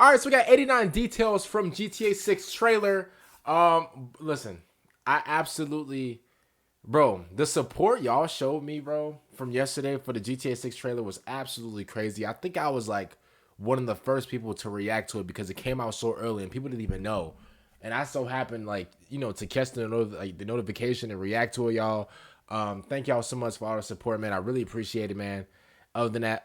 All right, so we got 89 details from GTA 6 trailer. Listen, I absolutely, bro, the support y'all showed me, bro, from yesterday for the GTA 6 trailer was absolutely crazy. I think I was like one of the first people to react to it because it came out so early and people didn't even know. And I so happened, like, you know, to catch the notification and react to it, y'all. Thank y'all so much for all the support, man. I really appreciate it, man. Other than that,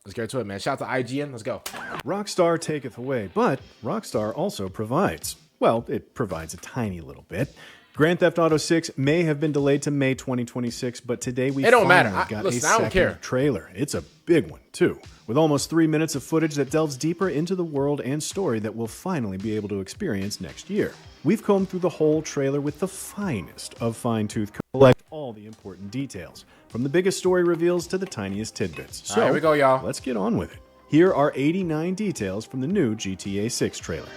let's get to it, man. Shout out to IGN. Let's go. Rockstar taketh away, but Rockstar also provides. Well, it provides a tiny little bit. Grand Theft Auto 6 may have been delayed to May 2026, but today we finally got a second trailer. It's a big one, too, with almost 3 minutes of footage that delves deeper into the world and story that we'll finally be able to experience next year. We've combed through the whole trailer with the finest of fine-tooth comb, collect all the important details, from the biggest story reveals to the tiniest tidbits. So, here we go, y'all. Let's get on with it. Here are 89 details from the new GTA 6 trailer.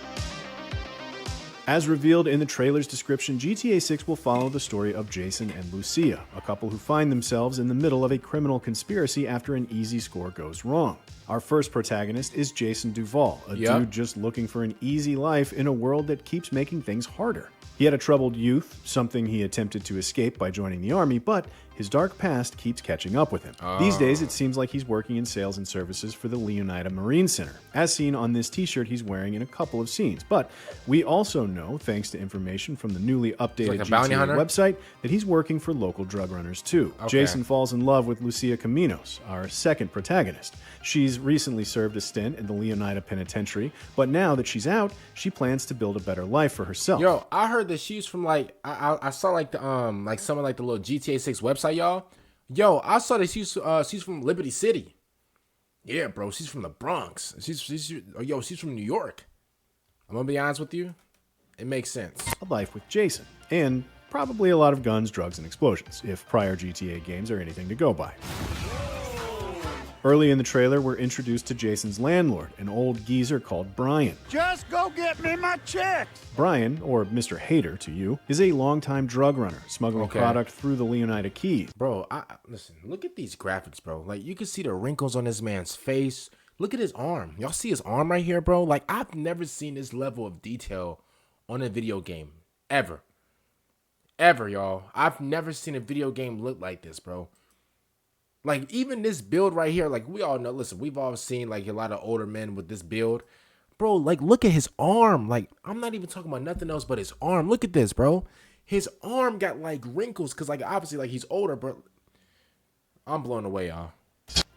As revealed in the trailer's description, GTA 6 will follow the story of Jason and Lucia, a couple who find themselves in the middle of a criminal conspiracy after an easy score goes wrong. Our first protagonist is Jason Duval, a dude just looking for an easy life in a world that keeps making things harder. He had a troubled youth, something he attempted to escape by joining the army, but his dark past keeps catching up with him. These days, it seems like he's working in sales and services for the Leonida Marine Center, as seen on this t-shirt he's wearing in a couple of scenes. But we also know, thanks to information from the newly updated GTA website, that he's working for local drug runners too. Jason falls in love with Lucia Caminos, our second protagonist. She's recently served a stint in the Leonida Penitentiary, but now that she's out, she plans to build a better life for herself. Yo, I heard that she's from like I saw like the like some of like the little GTA 6 website, y'all. Yo, I saw that she's from Liberty City. Yeah, bro, she's from the Bronx. She's from New York. I'm gonna be honest with you, it makes sense. A life with Jason, and probably a lot of guns, drugs, and explosions, if prior GTA games are anything to go by. Early in the trailer, we're introduced to Jason's landlord, an old geezer called Brian. Just go get me my checks! Brian, or Mr. Hater to you, is a longtime drug runner, smuggling product through the Leonida Keys. Bro, listen, look at these graphics, bro. Like, you can see the wrinkles on this man's face. Look at his arm. Y'all see his arm right here, bro? Like, I've never seen this level of detail on a video game. Ever. Ever, y'all. I've never seen a video game look like this, bro. Like, even this build right here, like, we all know, listen, we've all seen, like, a lot of older men with this build. Bro, like, look at his arm. Like, I'm not even talking about nothing else but his arm. Look at this, bro. His arm got, like, wrinkles because, like, obviously, like, he's older, but I'm blown away, y'all.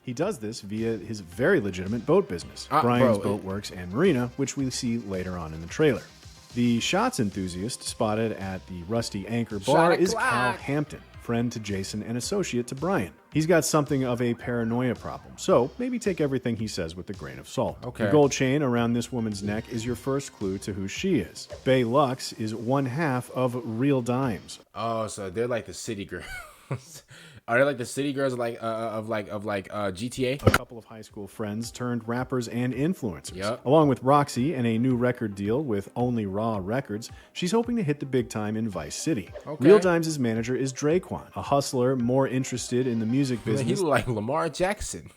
He does this via his very legitimate boat business, Brian's Boat Works and Marina, which we see later on in the trailer. The shots enthusiast spotted at the Rusty Anchor Bar is Cal Hampton, friend to Jason and associate to Brian. He's got something of a paranoia problem, so maybe take everything he says with a grain of salt. The gold chain around this woman's neck is your first clue to who she is. Bay Lux is one half of Real Dimes. Oh, so they're like the city girls. Are they like the city girls of GTA? A couple of high school friends turned rappers and influencers. Along with Roxy and a new record deal with Only Raw Records, she's hoping to hit the big time in Vice City. Real Dimes' manager is Draquan, a hustler more interested in the music business. He's like Lamar Jackson.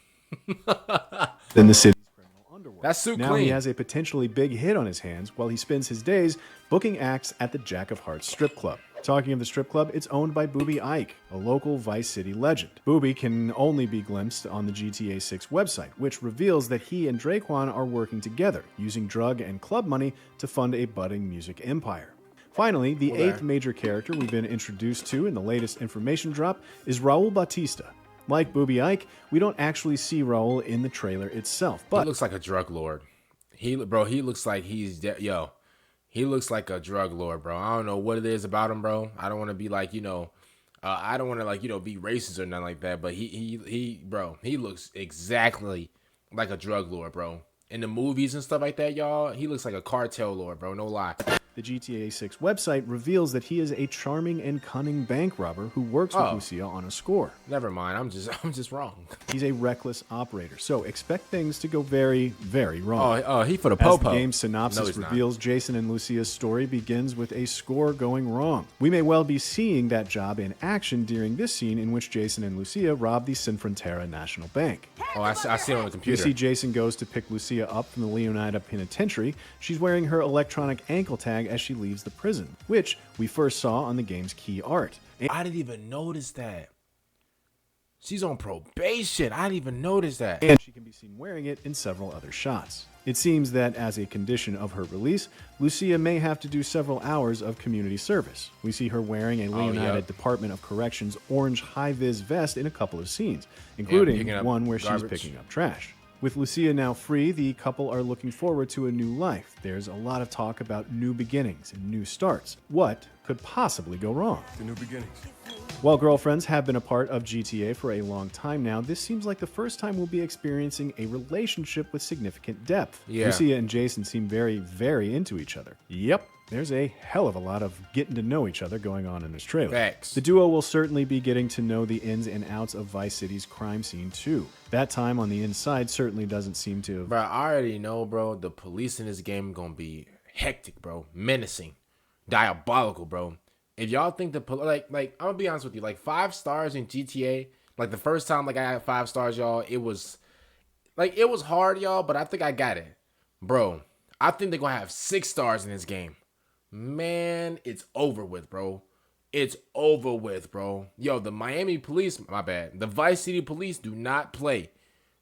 Than the city's criminal underworld. That's so now clean. He has a potentially big hit on his hands while he spends his days booking acts at the Jack of Hearts strip club. Talking of the strip club, it's owned by Booby Ike, a local Vice City legend. Booby can only be glimpsed on the GTA 6 website, which reveals that he and Draquan are working together, using drug and club money to fund a budding music empire. Finally, the eighth major character we've been introduced to in the latest information drop is Raul Bautista. Like Booby Ike, we don't actually see Raul in the trailer itself, but he looks like a drug lord. He looks like he's he looks like a drug lord, bro. I don't know what it is about him, bro. I don't want to be like, I don't want to like, be racist or nothing like that. But he looks exactly like a drug lord, bro. In the movies and stuff like that, y'all, he looks like a cartel lord, bro. No lie. The GTA 6 website reveals that he is a charming and cunning bank robber who works with Lucia on a score. Never mind. I'm just wrong. He's a reckless operator, so expect things to go very, very wrong. Oh, he for the As popo. the game's synopsis reveals, Jason and Lucia's story begins with a score going wrong. We may well be seeing that job in action during this scene in which Jason and Lucia rob the Sinfrontera National Bank. Oh, I see it on the We computer. see Jason goes to pick Lucia up from the Leonida penitentiary. She's wearing her electronic ankle tag as she leaves the prison, which we first saw on the game's key art. I didn't even notice that. She's on probation. I didn't even notice that. And she can be seen wearing it in several other shots. It seems that as a condition of her release, Lucia may have to do several hours of community service. We see her wearing a Leonida Department of Corrections orange high-vis vest in a couple of scenes, including one where she's picking up trash. With Lucia now free, the couple are looking forward to a new life. There's a lot of talk about new beginnings and new starts. What could possibly go wrong? The new beginnings. While girlfriends have been a part of GTA for a long time now, this seems like the first time we'll be experiencing a relationship with significant depth. Yeah. Lucia and Jason seem very, very into each other. Yep, there's a hell of a lot of getting to know each other going on in this trailer. Facts. The duo will certainly be getting to know the ins and outs of Vice City's crime scene too. That time on the inside certainly doesn't seem to have... Bro, I already know, bro, the police in this game gonna be hectic, bro. Menacing. Diabolical, bro. If y'all think the like I'm gonna be honest with you, like 5 stars in GTA, like the first time like I got 5 stars, y'all, it was hard, y'all, but I think I got it. Bro, I think they're gonna have 6 stars in this game. Man, it's over with, bro. It's over with, bro. Yo, the Miami police, my bad. The Vice City police do not play.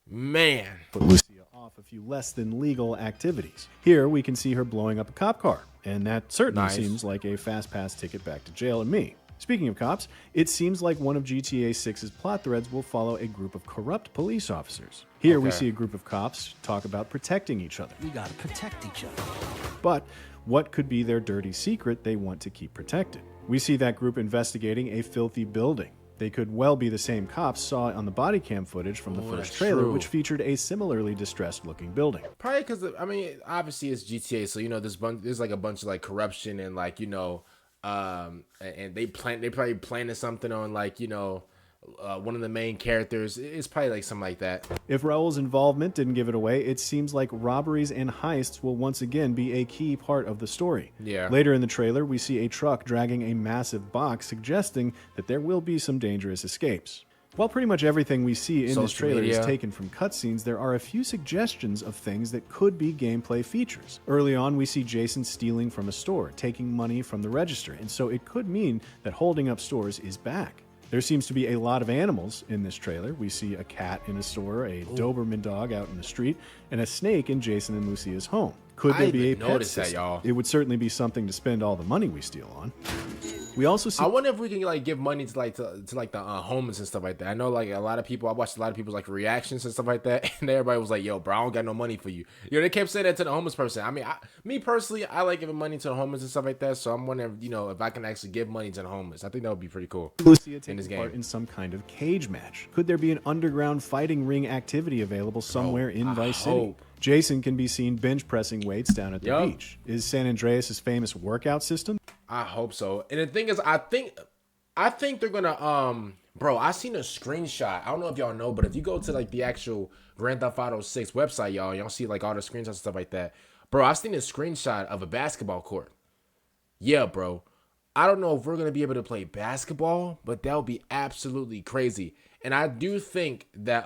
Man. Put Lucia off a few less than legal activities. Here we can see her blowing up a cop car, and that certainly seems like a fast pass ticket back to jail to me. Speaking of cops, it seems like one of GTA 6's plot threads will follow a group of corrupt police officers. Here we see a group of cops talk about protecting each other. We gotta protect each other. But what could be their dirty secret they want to keep protected? We see that group investigating a filthy building. They could well be the same cops saw on the body cam footage from the first trailer, which featured a similarly distressed looking building. Probably because, I mean, obviously it's GTA, so, you know, there's like a bunch of like corruption and like, you know, and they probably planted something on like, you know, one of the main characters. It's probably like something like that. If Raul's involvement didn't give it away, it seems like robberies and heists will once again be a key part of the story. Yeah. Later in the trailer, we see a truck dragging a massive box, suggesting that there will be some dangerous escapes. While pretty much everything we see in this trailer is taken from cutscenes, there are a few suggestions of things that could be gameplay features. Early on, we see Jason stealing from a store, taking money from the register, and so it could mean that holding up stores is back. There seems to be a lot of animals in this trailer. We see a cat in a store, a Doberman dog out in the street, and a snake in Jason and Lucia's home. Could there be a pet system? It would certainly be something to spend all the money we steal on. We also see... I wonder if we can like give money to the homeless and stuff like that. I know like a lot of people. I watched a lot of people's like reactions and stuff like that, and everybody was like, "Yo, bro, I don't got no money for you." You know, they kept saying that to the homeless person. I mean, me personally, I like giving money to the homeless and stuff like that. So I'm wondering, you know, if I can actually give money to the homeless. I think that would be pretty cool. Lucia in this game, part in some kind of cage match. Could there be an underground fighting ring activity available somewhere in Vice City? Jason can be seen bench pressing weights down at the beach. Is San Andreas' famous workout system? I hope so. And the thing is, I think they're gonna bro, I seen a screenshot. I don't know if y'all know, but if you go to like the actual Grand Theft Auto 6 website, y'all see like all the screenshots and stuff like that. Bro, I seen a screenshot of a basketball court. Yeah, bro. I don't know if we're gonna be able to play basketball, but that would be absolutely crazy. And I do think that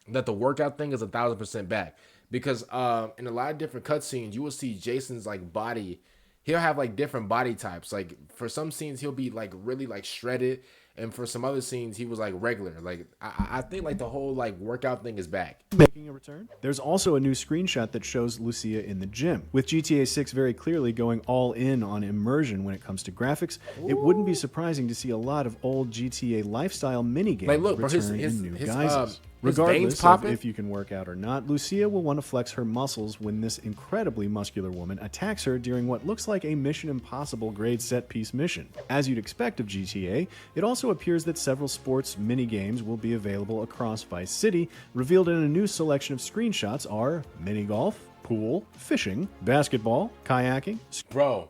that the workout thing is 1,000% back. Because in a lot of different cutscenes, you will see Jason's like body. He'll have like different body types. Like for some scenes, he'll be like really like shredded, and for some other scenes, he was like regular. Like I think like the whole like workout thing is back. Making a return. There's also a new screenshot that shows Lucia in the gym. With GTA 6 very clearly going all in on immersion when it comes to graphics, it wouldn't be surprising to see a lot of old GTA lifestyle minigames return in new guises. Regardless of if you can work out or not, Lucia will want to flex her muscles when this incredibly muscular woman attacks her during what looks like a Mission Impossible grade set piece mission. As you'd expect of GTA, it also appears that several sports mini-games will be available across Vice City. Revealed in a new selection of screenshots are mini-golf, pool, fishing, basketball, kayaking. Bro,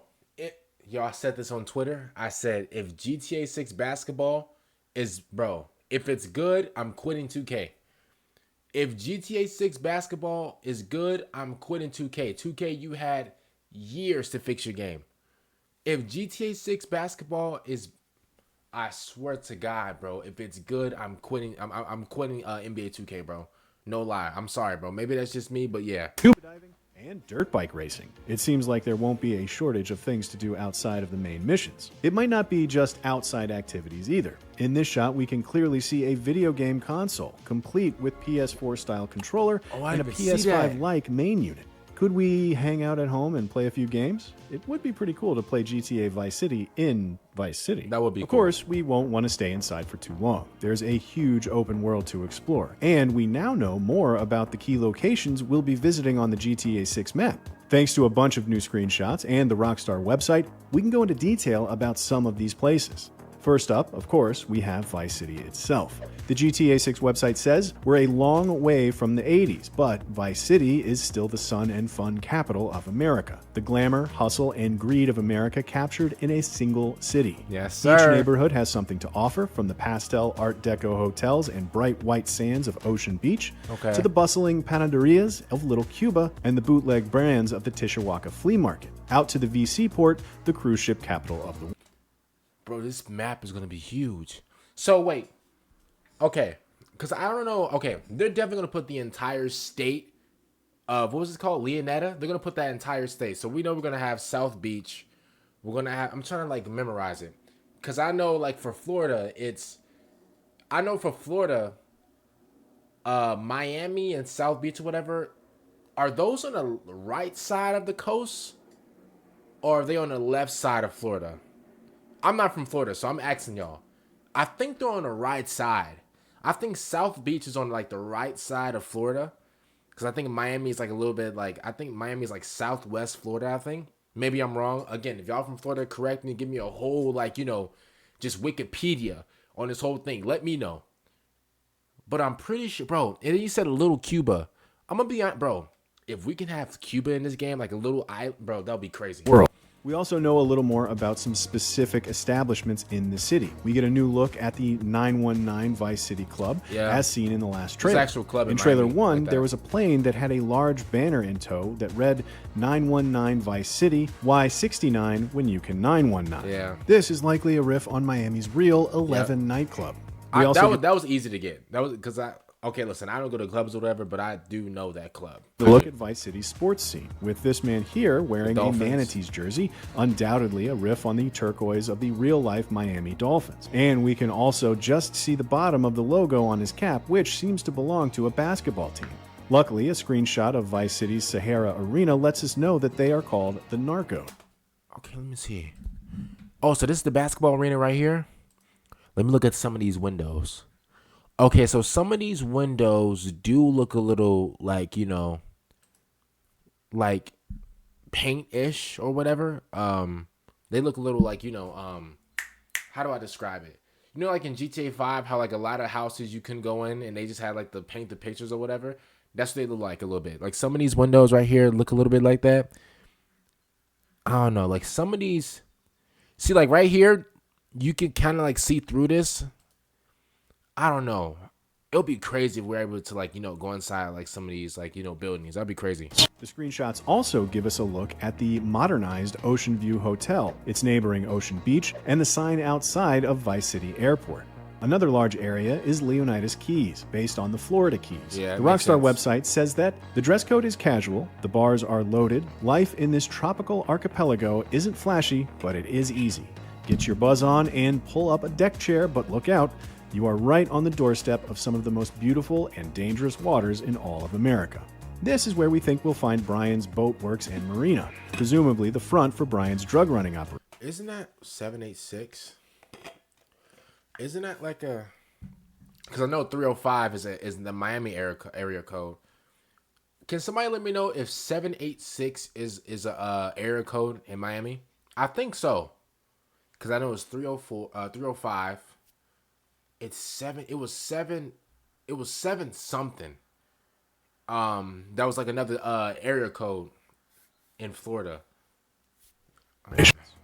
Yo, I said this on Twitter. I said if GTA 6 basketball is, bro, if it's good, I'm quitting 2K. If GTA 6 basketball is good, I'm quitting 2K. 2K, you had years to fix your game. If GTA 6 basketball is, I swear to God, bro, if it's good, I'm quitting. I'm quitting NBA 2K, bro. No lie. I'm sorry, bro. Maybe that's just me, but yeah. Scuba diving, and dirt bike racing. It seems like there won't be a shortage of things to do outside of the main missions. It might not be just outside activities either. In this shot, we can clearly see a video game console, complete with PS4-style controller and a PS5-like main unit. Could we hang out at home and play a few games? It would be pretty cool to play GTA Vice City in Vice City. That would be cool. Of course, we won't want to stay inside for too long. There's a huge open world to explore, and we now know more about the key locations we'll be visiting on the GTA 6 map. Thanks to a bunch of new screenshots and the Rockstar website, we can go into detail about some of these places. First up, of course, we have Vice City itself. The GTA 6 website says we're a long way from the 80s, but Vice City is still the sun and fun capital of America. The glamour, hustle, and greed of America captured in a single city. Yes, sir. Each neighborhood has something to offer, from the pastel Art Deco hotels and bright white sands of Ocean Beach, to the bustling panaderias of Little Cuba and the bootleg brands of the Tishawaka Flea Market, out to the VC port, the cruise ship capital of the world. Bro, this map is going to be huge. So, wait. Okay. Because I don't know. Okay. They're definitely going to put the entire state of, what was it called? Leonida? They're going to put that entire state. So, we know we're going to have South Beach. We're going to have, I'm trying to, like, memorize it. Because I know, like, for Florida, Miami and South Beach or whatever, are those on the right side of the coast? Or are they on the left side of Florida? I'm not from Florida, so I'm asking y'all. I think they're on the right side. I think South Beach is on like the right side of Florida. Because I think Miami is like a little bit like, I think Miami is like Southwest Florida, I think. Maybe I'm wrong. Again, if y'all from Florida, correct me. Give me a whole like, you know, just Wikipedia on this whole thing. Let me know. But I'm pretty sure, bro, and you said a little Cuba. I'm going to be honest, bro. If we can have Cuba in this game, like a little island, bro, that'll be crazy. We also know a little more about some specific establishments in the city. We get a new look at the 919 Vice City Club, as seen in the last trailer. It's actual club in trailer Miami, 1, like there was a plane that had a large banner in tow that read 919 Vice City, why 69 when you can 919. Yeah. This is likely a riff on Miami's real 11 nightclub. That was easy to get. That was because okay, listen, I don't go to clubs or whatever, but I do know that club. Look at Vice City's sports scene, with this man here wearing a Manatees jersey, undoubtedly a riff on the turquoise of the real-life Miami Dolphins. And we can also just see the bottom of the logo on his cap, which seems to belong to a basketball team. Luckily, a screenshot of Vice City's Sahara Arena lets us know that they are called the Narco. Okay, let me see. Oh, so this is the basketball arena right here? Let me look at some of these windows. Okay, so some of these windows do look a little like, you know, like paint-ish or whatever. They look a little like, you know, how do I describe it? You know, like in GTA 5, how like a lot of houses you couldn't go in and they just had like the paint the pictures or whatever. That's what they look like a little bit. Like some of these windows right here look a little bit like that. I don't know, like some of these, see like right here, you can kind of like see through this. I don't know. It'll be crazy if we're able to like, you know, go inside like some of these like, you know, buildings. That'd be crazy. The screenshots also give us a look at the modernized Ocean View Hotel, its neighboring Ocean Beach, and the sign outside of Vice City Airport. Another large area is Leonida's Keys, based on the Florida Keys. Yeah, the Rockstar website says that the dress code is casual, the bars are loaded, life in this tropical archipelago isn't flashy, but it is easy. Get your buzz on and pull up a deck chair, but look out. You are right on the doorstep of some of the most beautiful and dangerous waters in all of America. This is where we think we'll find Brian's Boat Works and Marina, presumably the front for Brian's drug running operation. Isn't that 786? Isn't that like a... Because I know 305 is the Miami area code. Can somebody let me know if 786 is a area code in Miami? I think so. Because I know it's 305. It's 7. It was 7 something. That was like another area code in Florida.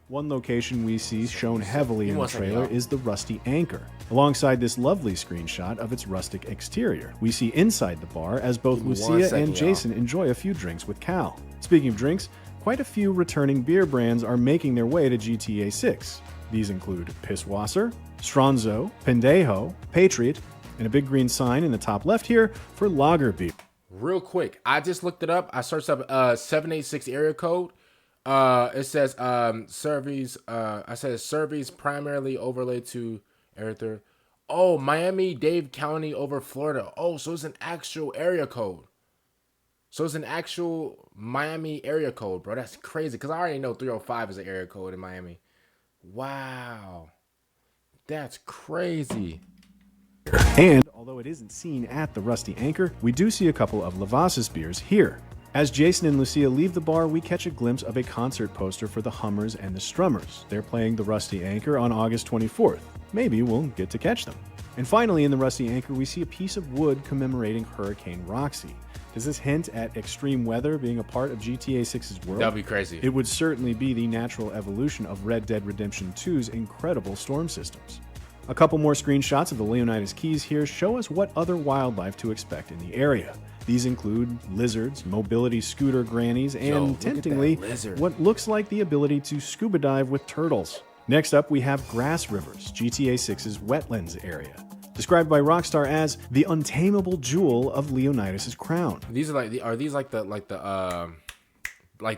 One location we see shown heavily in the wants to trailer go. is the Rusty Anchor. Alongside this lovely screenshot of its rustic exterior, we see inside the bar as both Give me 1 Lucia second, and Jason enjoy a few drinks with Cal. Speaking of drinks, quite a few returning beer brands are making their way to GTA 6. These include Pisswasser, Stronzo, Pendejo, Patriot, and a big green sign in the top left here for lager beer. Real quick, I just looked it up. I searched up 786 area code. It says surveys primarily overlaid to Area. Oh, Miami-Dade County over Florida. Oh, so it's an actual area code. So it's an actual Miami area code, bro. That's crazy because I already know 305 is an area code in Miami. Wow. That's crazy. And although it isn't seen at the Rusty Anchor, we do see a couple of Lavazza's beers here. As Jason and Lucia leave the bar, we catch a glimpse of a concert poster for the Hummers and the Strummers. They're playing the Rusty Anchor on August 24th. Maybe we'll get to catch them. And finally, in the Rusty Anchor, we see a piece of wood commemorating Hurricane Roxy. Does this hint at extreme weather being a part of GTA 6's world? That'd be crazy. It would certainly be the natural evolution of Red Dead Redemption 2's incredible storm systems. A couple more screenshots of the Leonidas Keys here show us what other wildlife to expect in the area. These include lizards, mobility scooter grannies, and, look at that temptingly, lizard. what looks like the ability to scuba dive with turtles. Next up, we have Grass Rivers, GTA 6's wetlands area, described by Rockstar as the untamable jewel of Leonidas' crown. These are like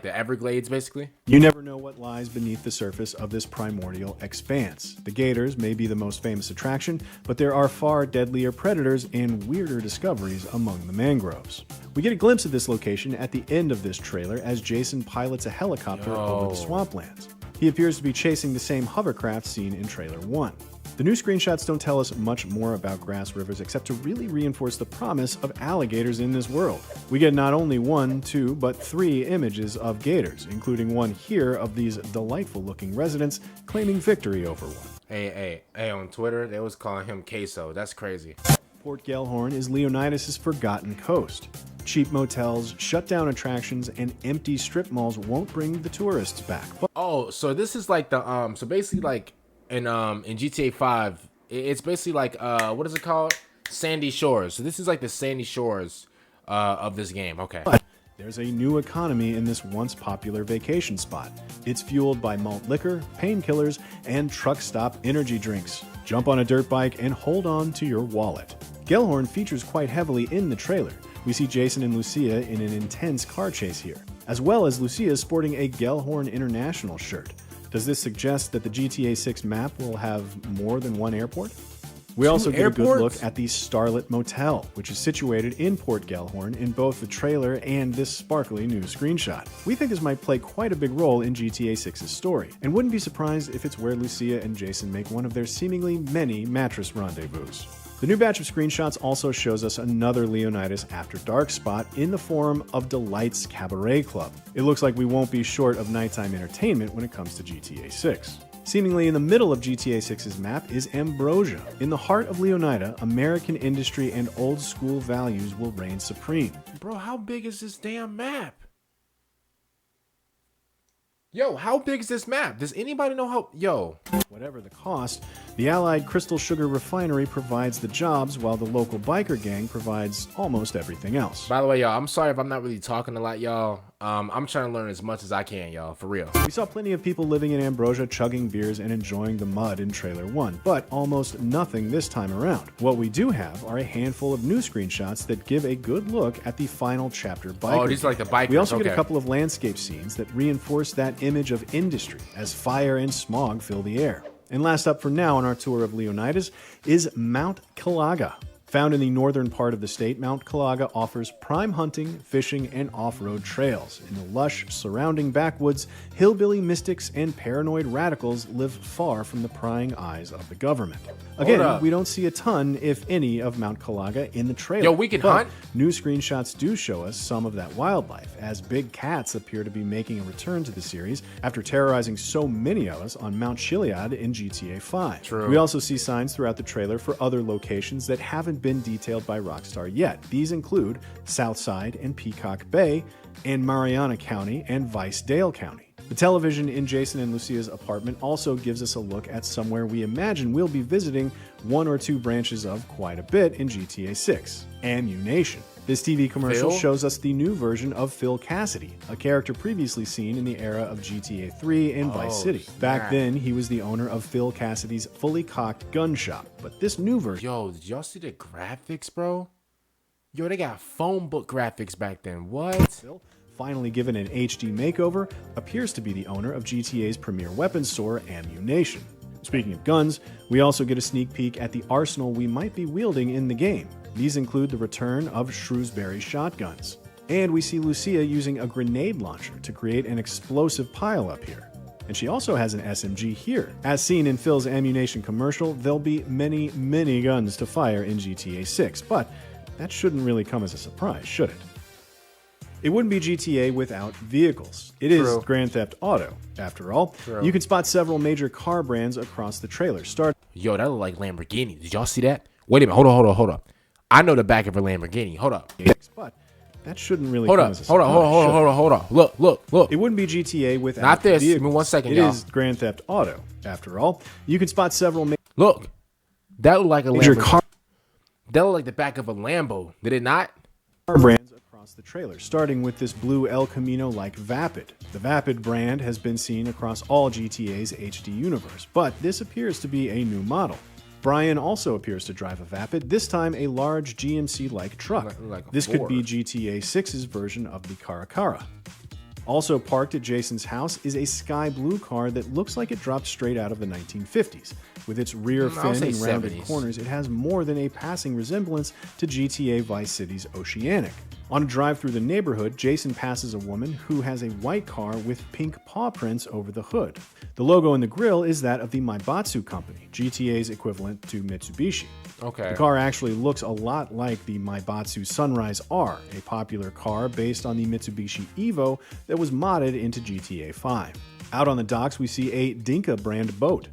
the Everglades, basically. You never know what lies beneath the surface of this primordial expanse. The gators may be the most famous attraction, but there are far deadlier predators and weirder discoveries among the mangroves. We get a glimpse of this location at the end of this trailer as Jason pilots a helicopter over the swamplands. He appears to be chasing the same hovercraft seen in trailer 1. The new screenshots don't tell us much more about Grass Rivers except to really reinforce the promise of alligators in this world. We get not only 1, 2, but 3 images of gators, including one here of these delightful looking residents claiming victory over one. Hey, on Twitter, they was calling him Queso. That's crazy. Port Gellhorn is Leonidas' forgotten coast. Cheap motels, shut down attractions, and empty strip malls won't bring the tourists back. But Oh, so this is like the so basically like in GTA 5, it's basically like what is it called? Sandy Shores. So this is like the Sandy Shores of this game. Okay. there's a new economy in this once popular vacation spot. It's fueled by malt liquor, painkillers, and truck stop energy drinks. Jump on a dirt bike and hold on to your wallet. Gellhorn features quite heavily in the trailer. We see Jason and Lucia in an intense car chase here, as well as Lucia sporting a Gellhorn International shirt. Does this suggest that the GTA 6 map will have more than one airport? We also get a good look at the Starlit Motel, which is situated in Port Gellhorn in both the trailer and this sparkly new screenshot. We think this might play quite a big role in GTA 6's story, and wouldn't be surprised if it's where Lucia and Jason make one of their seemingly many mattress rendezvous. The new batch of screenshots also shows us another Leonidas After Dark spot in the form of Delight's Cabaret Club. It looks like we won't be short of nighttime entertainment when it comes to GTA 6. Seemingly in the middle of GTA 6's map is Ambrosia. In the heart of Leonida, American industry and old school values will reign supreme. Bro, how big is this damn map? Yo, how big is this map? Does anybody know how... Yo. Whatever the cost, the Allied Crystal Sugar Refinery provides the jobs while the local biker gang provides almost everything else. By the way, y'all, I'm sorry if I'm not really talking a lot, y'all. I'm trying to learn as much as I can, y'all, for real. We saw plenty of people living in Ambrosia chugging beers and enjoying the mud in Trailer 1, but almost nothing this time around. What we do have are a handful of new screenshots that give a good look at the final chapter biker. Oh, these are like the bikers. We also get a couple of landscape scenes that reinforce that image of industry as fire and smog fill the air. And last up for now on our tour of Leonidas is Mount Calaga. Found in the northern part of the state, Mount Calaga offers prime hunting, fishing, and off-road trails. In the lush surrounding backwoods, hillbilly mystics and paranoid radicals live far from the prying eyes of the government. Again, we don't see a ton, if any, of Mount Calaga in the trailer. Yo, we can hunt? New screenshots do show us some of that wildlife, as big cats appear to be making a return to the series after terrorizing so many of us on Mount Chiliad in GTA 5. True. We also see signs throughout the trailer for other locations that haven't been detailed by Rockstar yet. These include Southside and Peacock Bay, and Mariana County and Vice Dale County. The television in Jason and Lucia's apartment also gives us a look at somewhere we imagine we'll be visiting one or two branches of quite a bit in GTA 6, Ammu-Nation. This TV commercial Phil? shows us the new version of Phil Cassidy, a character previously seen in the era of GTA 3 and Vice City. Back snap. then, he was the owner of Phil Cassidy's fully cocked gun shop, but this new version... Yo, did y'all see the graphics, bro? Yo, they got phone book graphics back then. What? Phil, finally given an HD makeover, appears to be the owner of GTA's premier weapons store, Ammu-Nation. Speaking of guns, we also get a sneak peek at the arsenal we might be wielding in the game. These include the return of Shrewsbury shotguns. And we see Lucia using a grenade launcher to create an explosive pileup here. And she also has an SMG here. As seen in Phil's Ammu-Nation commercial, there'll be many, many guns to fire in GTA 6, but that shouldn't really come as a surprise, should it? It wouldn't be GTA without vehicles. It is True. Grand Theft Auto, after all. True. You can spot several major car brands across the trailer. Yo, that look like Lamborghini. Did y'all see that? Wait a minute. Hold up. I know the back of a Lamborghini. Hold up. But that shouldn't really Hold come up. as a surprise. Hold up. Look. It wouldn't be GTA without Not this. vehicles. Give me 1 second, It y'all. is Grand Theft Auto, after all. You can spot several Look. That look like a major Lamborghini. car That look like the back of a Lambo. Did it not? brands across the trailer, starting with this blue El Camino like Vapid. The Vapid brand has been seen across all GTA's HD universe, but this appears to be a new model. Brian also appears to drive a Vapid, this time a large GMC-like truck. Like a This could be Ford. GTA 6's version of the Caracara. Also parked at Jason's house is a sky blue car that looks like it dropped straight out of the 1950s. With its rear I would fin say and rounded 70s. corners, it has more than a passing resemblance to GTA Vice City's Oceanic. On a drive through the neighborhood, Jason passes a woman who has a white car with pink paw prints over the hood. The logo in the grille is that of the Maibatsu company, GTA's equivalent to Mitsubishi. Okay. The car actually looks a lot like the Maibatsu Sunrise R, a popular car based on the Mitsubishi Evo that was modded into GTA 5. Out on the docks, we see a Dinka brand boat.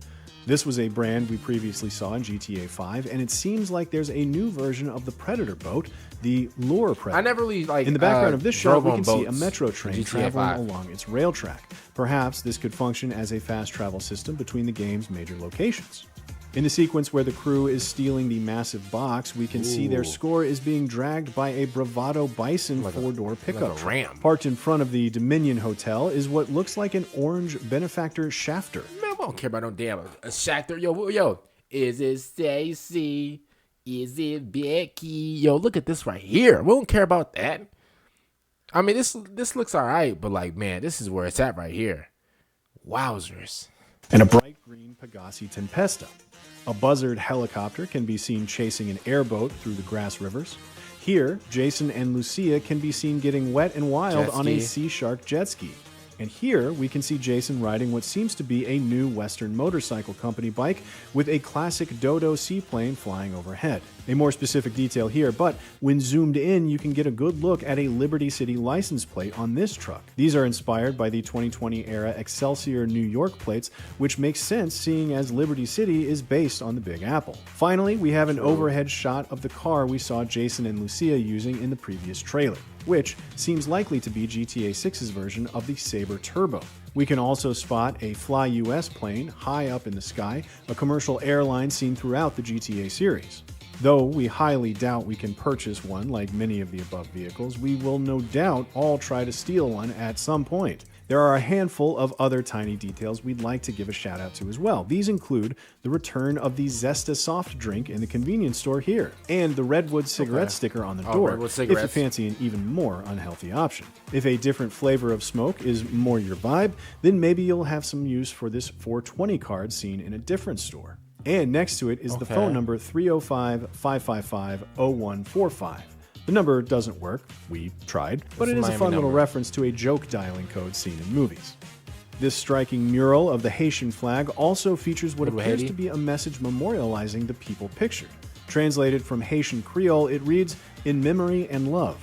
This was a brand we previously saw in GTA 5, and it seems like there's a new version of the Predator boat, the Lure Predator. I never really like. In the background of this shot, drove we on can see a boats metro in train GTA traveling 5. along its rail track. Perhaps this could function as a fast travel system between the game's major locations. In the sequence where the crew is stealing the massive box, we can see their Ooh. score is being dragged by a Bravado Bison Like a- four-door pickup like a truck. Ram. Parked in front of the Dominion Hotel is what looks like an orange benefactor shafter. Man, I don't care about no damn a Shachter. Yo. Is it Stacy? Is it Becky? Yo, look at this right here. We don't care about that. I mean, this looks all right, but like, man, this is where it's at right here. Wowzers. And a bright green Pegassi Tempesta. A buzzard helicopter can be seen chasing an airboat through the grass rivers. Here, Jason and Lucia can be seen getting wet and wild Jet on a ski. Sea Shark jet ski. And here, we can see Jason riding what seems to be a new Western Motorcycle Company bike with a classic Dodo seaplane flying overhead. A more specific detail here, but when zoomed in, you can get a good look at a Liberty City license plate on this truck. These are inspired by the 2020 era Excelsior New York plates, which makes sense seeing as Liberty City is based on the Big Apple. Finally, we have an overhead shot of the car we saw Jason and Lucia using in the previous trailer, which seems likely to be GTA 6's version of the Sabre Turbo. We can also spot a Fly US plane high up in the sky, a commercial airline seen throughout the GTA series. Though we highly doubt we can purchase one like many of the above vehicles, we will no doubt all try to steal one at some point. There are a handful of other tiny details we'd like to give a shout out to as well. These include the return of the Zesta soft drink in the convenience store here, and the Redwood cigarette sticker on the door Redwood if you cigarettes. fancy an even more unhealthy option. If a different flavor of smoke is more your vibe, then maybe you'll have some use for this 420 card seen in a different store. And next to it is the Okay. phone number 305-555-0145. The number doesn't work. We tried, but it is a Miami fun little number. reference to a joke dialing code seen in movies. This striking mural of the Haitian flag also features what Little appears Haiti. to be a message memorializing the people pictured. Translated from Haitian Creole, it reads, "In memory and love."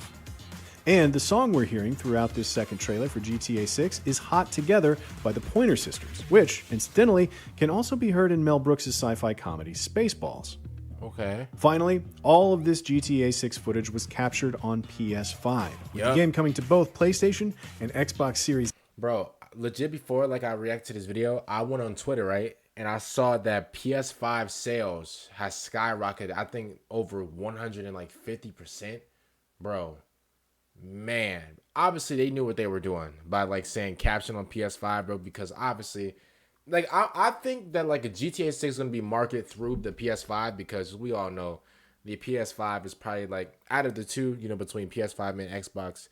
And the song we're hearing throughout this second trailer for GTA 6 is Hot Together by the Pointer Sisters, which, incidentally, can also be heard in Mel Brooks' sci-fi comedy Spaceballs. Okay. Finally, all of this GTA 6 footage was captured on PS5, with the Yup. game coming to both PlayStation and Xbox Series. Bro, legit before like I react to this video, I went on Twitter, right? And I saw that PS5 sales has skyrocketed, I think over 150%. Bro, man, obviously they knew what they were doing by like saying caption on PS5, bro, because obviously like I think that like a GTA 6 is going to be marketed through the PS5 because we all know the PS5 is probably like out of the two, you know, between PS5 and Xbox,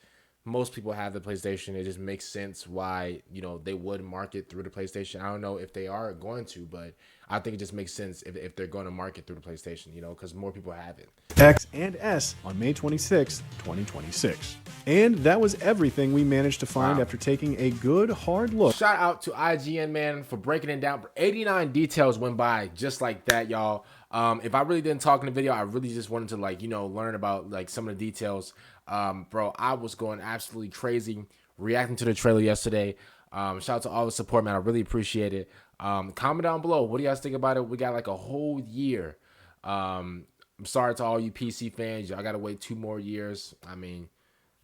most people have the PlayStation. It just makes sense why, you know, they would market through the PlayStation. I don't know if they are going to, but I think it just makes sense if they're going to market through the PlayStation, you know, because more people have it. X and S on May 26, 2026. And that was everything we managed to find after taking a good hard look. Shout out to IGN, man, for breaking it down. 89 details went by just like that, y'all. If I really didn't talk in the video, I really just wanted to, like, you know, learn about like some of the details. Bro, I was going absolutely crazy reacting to the trailer yesterday. Shout out to all the support, man. I really appreciate it. Comment down below. What do you guys think about it? We got like a whole year. I'm sorry to all you PC fans. Y'all got to wait 2 more years. I mean,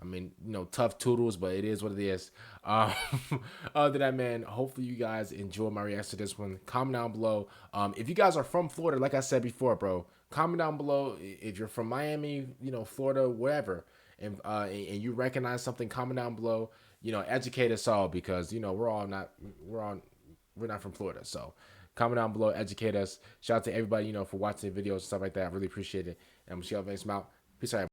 you know, tough toodles, but it is what it is. Other than that, man, hopefully you guys enjoy my reaction to this one. Comment down below. If you guys are from Florida, like I said before, bro, comment down below. If you're from Miami, you know, Florida, wherever, and you recognize something, comment down below. You know, educate us all because, you know, we're not from Florida. So comment down below, educate us. Shout out to everybody, you know, for watching the videos and stuff like that. I really appreciate it. And I'm Michelle Van Smile. Peace out.